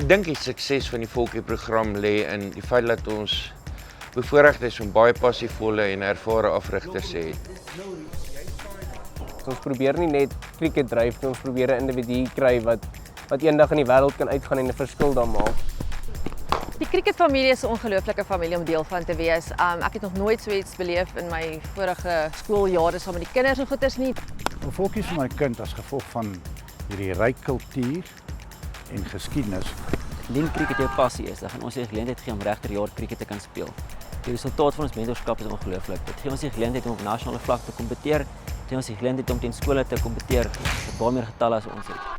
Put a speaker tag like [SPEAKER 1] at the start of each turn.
[SPEAKER 1] dink die sukses van die Volkie-program lê in die feit dat ons bevoorreg is om baie passievolle en ervare afrigters te hê.
[SPEAKER 2] Ons probeer nie net cricket dryf nie, ons probeer 'n individu kry wat eendag in die wêreld kan uitgaan en 'n verskil daar maak.
[SPEAKER 3] Die cricketfamilie is 'n ongelooflike familie om deel van te wees. Ek het nog nooit so iets beleef in my vorige skooljare saam met die kinders en goeters nie.
[SPEAKER 4] 'n Volkie is vir my kind as gevolg van hierdie ryk kultuur en geskiedenis.
[SPEAKER 5] Indien cricket jou passie is, dan gaan ons jou die geleentheid gee om regter jaar cricket te kan speel. Die resultaat van ons mentorskap is ongelooflik. Dit gee ons die geleentheid om op nasionale vlak te kompeteer, dit gee ons die geleentheid om teen skole te kompeteer met baie meer getalle as ons het.